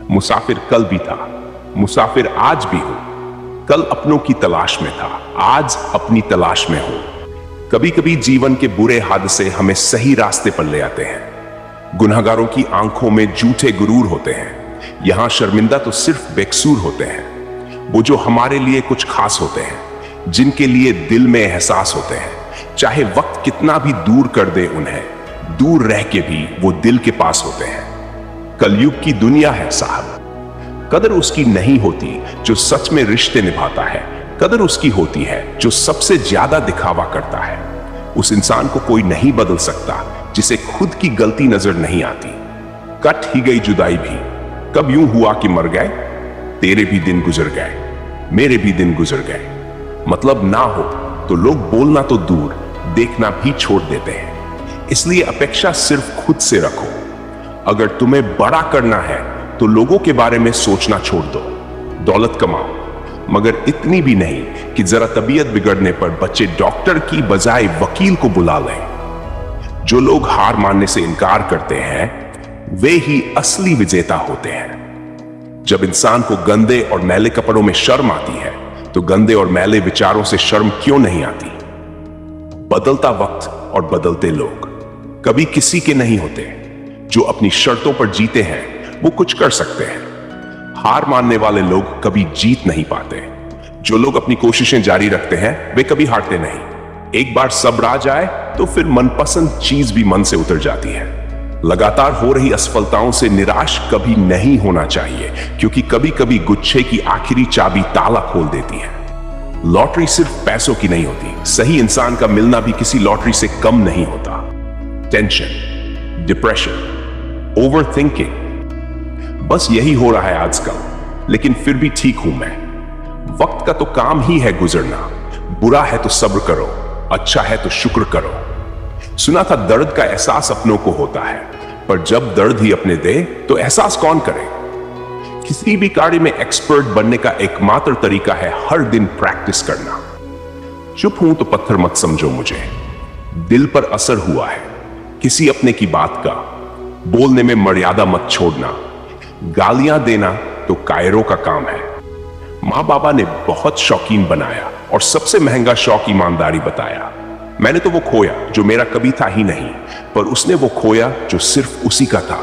मुसाफिर कल भी था, मुसाफिर आज भी हूं। कल अपनों की तलाश में था, आज अपनी तलाश में हूं। कभी कभी जीवन के बुरे हादसे हमें सही रास्ते पर ले आते हैं। गुनहगारों की आंखों में झूठे गुरूर होते हैं। यहां शर्मिंदा तो सिर्फ बेकसूर होते हैं, वो जो हमारे लिए कुछ खास होते हैं, जिनके लिए दिल में एहसास होते हैं। चाहे वक्त कितना भी दूर कर दे उन्हें, दूर रह के भी वो दिल के पास होते हैं। कलयुग की दुनिया है साहब, कदर उसकी नहीं होती जो सच में रिश्ते निभाता है। कदर उसकी होती है जो सबसे ज्यादा दिखावा करता है। उस इंसान को कोई नहीं बदल सकता जिसे खुद की गलती नजर नहीं आती। कट ही गई जुदाई भी, कब यूं हुआ कि मर गए। तेरे भी दिन गुजर गए, मेरे भी दिन गुजर गए। मतलब ना हो तो लोग बोलना तो दूर, देखना भी छोड़ देते हैं। इसलिए अपेक्षा सिर्फ खुद से रखो। अगर तुम्हें बड़ा करना है तो लोगों के बारे में सोचना छोड़ दो। दौलत कमाओ, मगर इतनी भी नहीं कि जरा तबीयत बिगड़ने पर बच्चे डॉक्टर की बजाय वकील को बुला लें। जो लोग हार मानने से इनकार करते हैं वे ही असली विजेता होते हैं। जब इंसान को गंदे और मैले कपड़ों में शर्म आती है तो गंदे और मैले विचारों से शर्म क्यों नहीं आती। बदलता वक्त और बदलते लोग कभी किसी के नहीं होते। जो अपनी शर्तों पर जीते हैं वो कुछ कर सकते हैं। हार मानने वाले लोग कभी जीत नहीं पाते। जो लोग अपनी कोशिशें जारी रखते हैं वे कभी हारते नहीं। एक बार सब्र आ जाए तो फिर मनपसंद चीज भी मन से उतर जाती है। लगातार हो रही असफलताओं से निराश कभी नहीं होना चाहिए, क्योंकि कभी कभी गुच्छे की आखिरी चाबी ताला खोल देती है। लॉटरी सिर्फ पैसों की नहीं होती, सही इंसान का मिलना भी किसी लॉटरी से कम नहीं होता। टेंशन, डिप्रेशन, ओवरथिंकिंग, बस यही हो रहा है आजकल। लेकिन फिर भी ठीक हूं मैं। वक्त का तो काम ही है गुजरना। बुरा है तो सब्र करो, अच्छा है तो शुक्र करो। सुना था दर्द का एहसास अपनों को होता है, पर जब दर्द ही अपने दे तो एहसास कौन करे। किसी भी कार्य में एक्सपर्ट बनने का एकमात्र तरीका है हर दिन प्रैक्टिस करना। चुप हूं तो पत्थर मत समझो मुझे। दिल पर असर हुआ है किसी अपने की बात का। बोलने में मर्यादा मत छोड़ना। गालियां देना तो कायरों का काम है। मां बाबा ने बहुत शौकीन बनाया और सबसे महंगा शौक ईमानदारी बताया। मैंने तो वो खोया जो मेरा कभी था ही नहीं, पर उसने वो खोया जो सिर्फ उसी का था।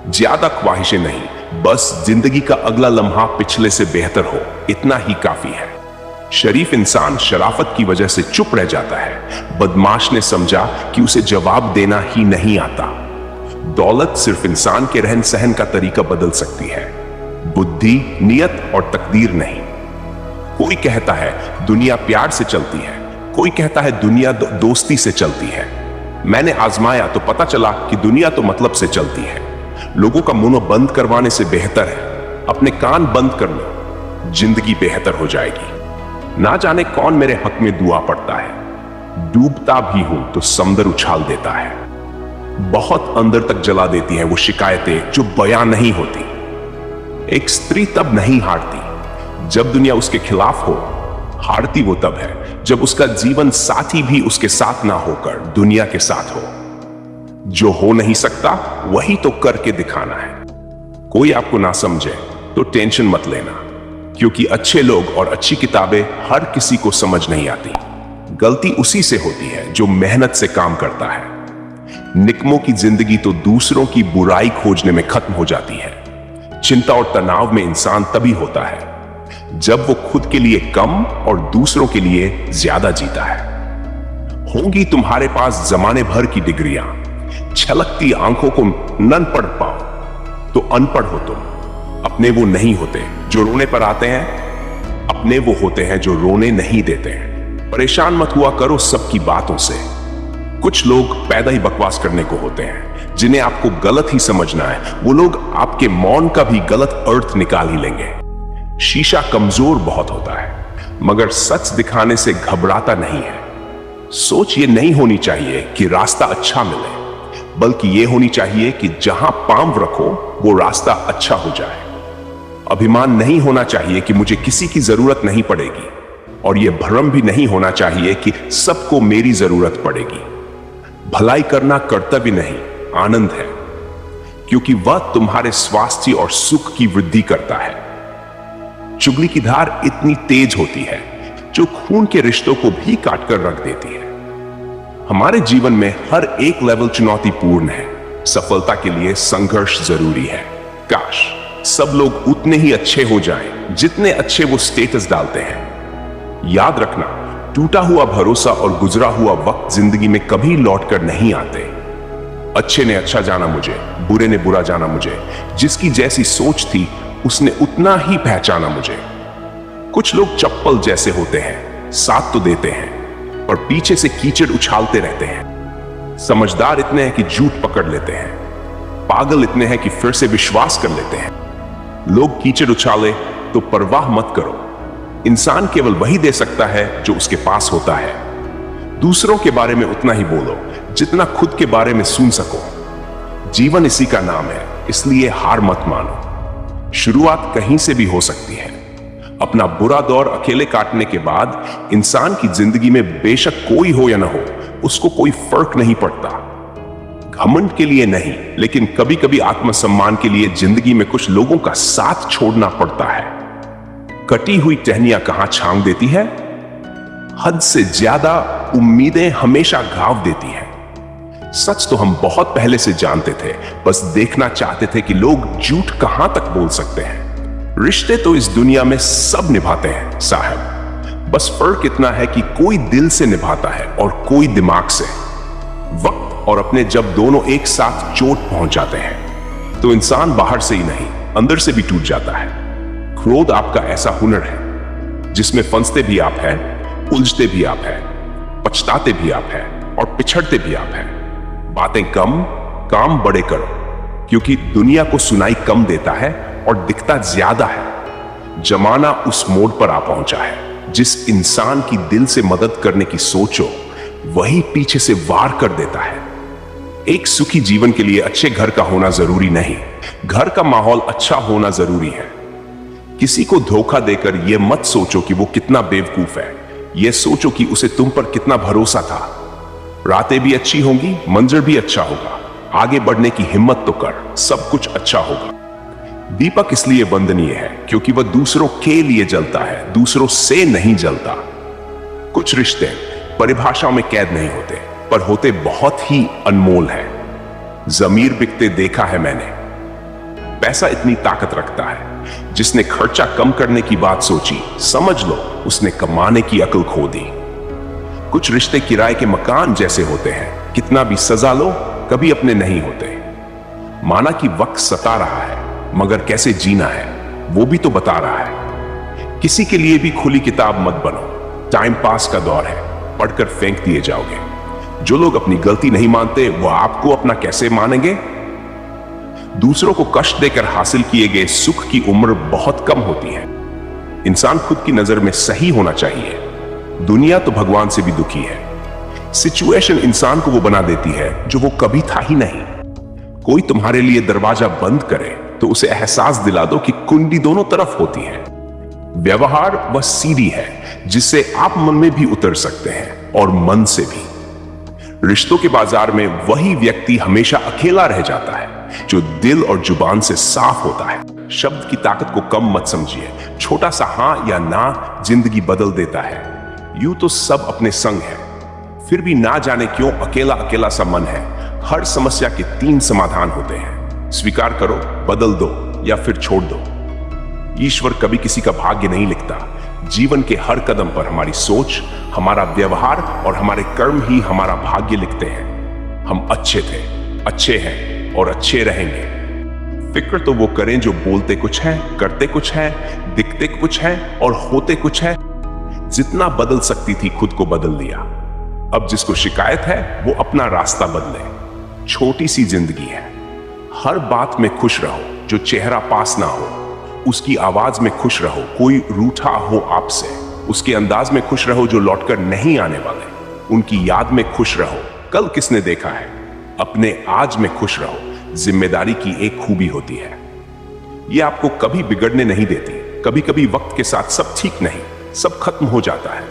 ज्यादा ख्वाहिशें नहीं, बस जिंदगी का अगला लम्हा पिछले से बेहतर हो, इतना ही काफी है। शरीफ इंसान शराफत की वजह से चुप रह जाता है। बदमाश ने समझा कि उसे जवाब देना ही नहीं आता। दौलत सिर्फ इंसान के रहन सहन का तरीका बदल सकती है, बुद्धि, नियत और तकदीर नहीं। कोई कहता है दुनिया प्यार से चलती है, कोई कहता है दुनिया दोस्ती से चलती है। मैंने आजमाया तो पता चला कि दुनिया तो मतलब से चलती है। लोगों का मुंह बंद करवाने से बेहतर है अपने कान बंद कर लो, जिंदगी बेहतर हो जाएगी। ना जाने कौन मेरे हक में दुआ पड़ता है। डूबता भी हूं तो समुद्र उछाल देता है। बहुत अंदर तक जला देती हैं वो शिकायतें जो बयां नहीं होती। एक स्त्री तब नहीं हारती जब दुनिया उसके खिलाफ हो। हारती वो तब है जब उसका जीवन साथी भी उसके साथ ना होकर दुनिया के साथ हो। जो हो नहीं सकता वही तो करके दिखाना है। कोई आपको ना समझे तो टेंशन मत लेना, क्योंकि अच्छे लोग और अच्छी किताबें हर किसी को समझ नहीं आती। गलती उसी से होती है जो मेहनत से काम करता है। निकमों की जिंदगी तो दूसरों की बुराई खोजने में खत्म हो जाती है। चिंता और तनाव में इंसान तभी होता है जब वो खुद के लिए कम और दूसरों के लिए ज्यादा जीता है। होंगी तुम्हारे पास जमाने भर की डिग्रियां, छलकती आंखों को न पढ़ पाओ तो अनपढ़ हो तुम। अपने वो नहीं होते जो रोने पर आते हैं, अपने वो होते हैं जो रोने नहीं देते हैं। परेशान मत हुआ करो सबकी बातों से। कुछ लोग पैदा ही बकवास करने को होते हैं, जिन्हें आपको गलत ही समझना है। वो लोग आपके मौन का भी गलत अर्थ निकाल ही लेंगे। शीशा कमजोर बहुत होता है, मगर सच दिखाने से घबराता नहीं है। सोच ये नहीं होनी चाहिए कि रास्ता अच्छा मिले, बल्कि ये होनी चाहिए कि जहां पांव रखो वो रास्ता अच्छा हो जाए। अभिमान नहीं होना चाहिए कि मुझे किसी की जरूरत नहीं पड़ेगी, और यह भ्रम भी नहीं होना चाहिए कि सबको मेरी जरूरत पड़ेगी। भलाई करना कर्तव्य नहीं, आनंद है, क्योंकि वह तुम्हारे स्वास्थ्य और सुख की वृद्धि करता है। चुगली की धार इतनी तेज होती है जो खून के रिश्तों को भी काटकर रख देती है। हमारे जीवन में हर एक लेवल चुनौतीपूर्ण है। सफलता के लिए संघर्ष जरूरी है। काश सब लोग उतने ही अच्छे हो जाएं जितने अच्छे वो स्टेटस डालते हैं। याद रखना, टूटा हुआ भरोसा और गुजरा हुआ वक्त जिंदगी में कभी लौटकर नहीं आते। अच्छे ने अच्छा जाना मुझे, बुरे ने बुरा जाना मुझे। जिसकी जैसी सोच थी उसने उतना ही पहचाना मुझे। कुछ लोग चप्पल जैसे होते हैं, साथ तो देते हैं पर पीछे से कीचड़ उछालते रहते हैं। समझदार इतने हैं कि झूठ पकड़ लेते हैं, पागल इतने हैं कि फिर से विश्वास कर लेते हैं। लोग कीचड़ उछाले तो परवाह मत करो। इंसान केवल वही दे सकता है जो उसके पास होता है। दूसरों के बारे में उतना ही बोलो जितना खुद के बारे में सुन सको। जीवन इसी का नाम है, इसलिए हार मत मानो। शुरुआत कहीं से भी हो सकती है। अपना बुरा दौर अकेले काटने के बाद इंसान की जिंदगी में बेशक कोई हो या ना हो, उसको कोई फर्क नहीं पड़ता। घमंड के लिए नहीं, लेकिन कभी कभी आत्मसम्मान के लिए जिंदगी में कुछ लोगों का साथ छोड़ना पड़ता है। कटी हुई टहनियां कहां छांव देती है? हद से ज्यादा उम्मीदें हमेशा घाव देती हैं। सच तो हम बहुत पहले से जानते थे, बस देखना चाहते थे कि लोग झूठ कहां तक बोल सकते हैं। रिश्ते तो इस दुनिया में सब निभाते हैं साहब, बस फर्क इतना है कि कोई दिल से निभाता है और कोई दिमाग से। वक्त और अपने जब दोनों एक साथ चोट पहुंच जाते हैं तो इंसान बाहर से ही नहीं अंदर से भी टूट जाता है। क्रोध आपका ऐसा हुनर है जिसमें फंसते भी आप हैं, उलझते भी आप हैं, पछताते भी आप हैं और पिछड़ते भी आप हैं। बातें कम, काम बड़े करो, क्योंकि दुनिया को सुनाई कम देता है और दिखता ज्यादा है। जमाना उस मोड़ पर आ पहुंचा है जिस इंसान की दिल से मदद करने की सोचो वही पीछे से वार कर देता है। एक सुखी जीवन के लिए अच्छे घर का होना जरूरी नहीं, घर का माहौल अच्छा होना जरूरी है। किसी को धोखा देकर यह मत सोचो कि वो कितना बेवकूफ है, यह सोचो कि उसे तुम पर कितना भरोसा था। रातें भी अच्छी होंगी, मंजर भी अच्छा होगा। आगे बढ़ने की हिम्मत तो कर, सब कुछ अच्छा होगा। दीपक इसलिए वंदनीय है क्योंकि वह दूसरों के लिए जलता है, दूसरों से नहीं जलता। कुछ रिश्ते परिभाषाओं में कैद नहीं होते, पर होते बहुत ही अनमोल है। जमीर बिकते देखा है मैंने। पैसा इतनी ताकत रखता है, जिसने खर्चा कम करने की बात सोची, समझ लो उसने कमाने की अकल खो दी। कुछ रिश्ते किराए के मकान जैसे होते हैं, कितना भी सजा लो कभी अपने नहीं होते। माना कि वक्त सता रहा है, मगर कैसे जीना है वो भी तो बता रहा है। किसी के लिए भी खुली किताब मत बनो, टाइम पास का दौर है, पढ़कर फेंक दिए जाओगे। जो लोग अपनी गलती नहीं मानते वो आपको अपना कैसे मानेंगे? दूसरों को कष्ट देकर हासिल किए गए सुख की उम्र बहुत कम होती है। इंसान खुद की नजर में सही होना चाहिए। दुनिया तो भगवान से भी दुखी है। सिचुएशन इंसान को वो बना देती है जो वो कभी था ही नहीं। कोई तुम्हारे लिए दरवाजा बंद करे तो उसे एहसास दिला दो कि कुंडी दोनों तरफ होती है। व्यवहार वह सीढ़ी है जिससे आप मन में भी उतर सकते हैं और मन से भी। रिश्तों के बाजार में वही व्यक्ति हमेशा अकेला रह जाता है जो दिल और जुबान से साफ होता है। शब्द की ताकत को कम मत समझिए। छोटा सा हां या ना जिंदगी बदल देता है। यूं तो सब अपने संग है, फिर भी ना जाने क्यों अकेला अकेला सा मन है। हर समस्या के 3 समाधान होते हैं, स्वीकार करो, बदल दो या फिर छोड़ दो। ईश्वर कभी किसी का भाग्य नहीं लिखता। जीवन के हर कदम पर हमारी सोच, हमारा व्यवहार और हमारे कर्म ही हमारा भाग्य लिखते हैं। हम अच्छे थे, अच्छे हैं और अच्छे रहेंगे। फिक्र तो वो करें जो बोलते कुछ है, करते कुछ है, दिखते कुछ है और होते कुछ है। जितना बदल सकती थी खुद को बदल लिया। अब जिसको शिकायत है वो अपना रास्ता बदले। छोटी सी जिंदगी है, हर बात में खुश रहो। जो चेहरा पास ना हो उसकी आवाज में खुश रहो। कोई रूठा हो आपसे, उसके अंदाज में खुश रहो। जो लौटकर नहीं आने वाले उनकी याद में खुश रहो। कल किसने देखा है, अपने आज में खुश रहो। जिम्मेदारी की एक खूबी होती है, यह आपको कभी बिगड़ने नहीं देती। कभी कभी वक्त के साथ सब ठीक नहीं, सब खत्म हो जाता है।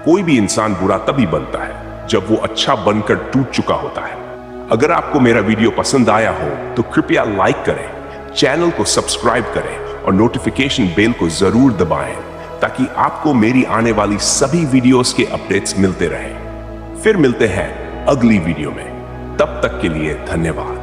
कोई भी इंसान बुरा तभी बनता है जब वो अच्छा बनकर टूट चुका होता है। अगर आपको मेरा वीडियो पसंद आया हो तो कृपया लाइक करें, चैनल को सब्सक्राइब करें और नोटिफिकेशन बेल को जरूर दबाएं ताकि आपको मेरी आने वाली सभी वीडियोस के अपडेट्स मिलते रहें। फिर मिलते हैं अगली वीडियो में, तब तक के लिए धन्यवाद।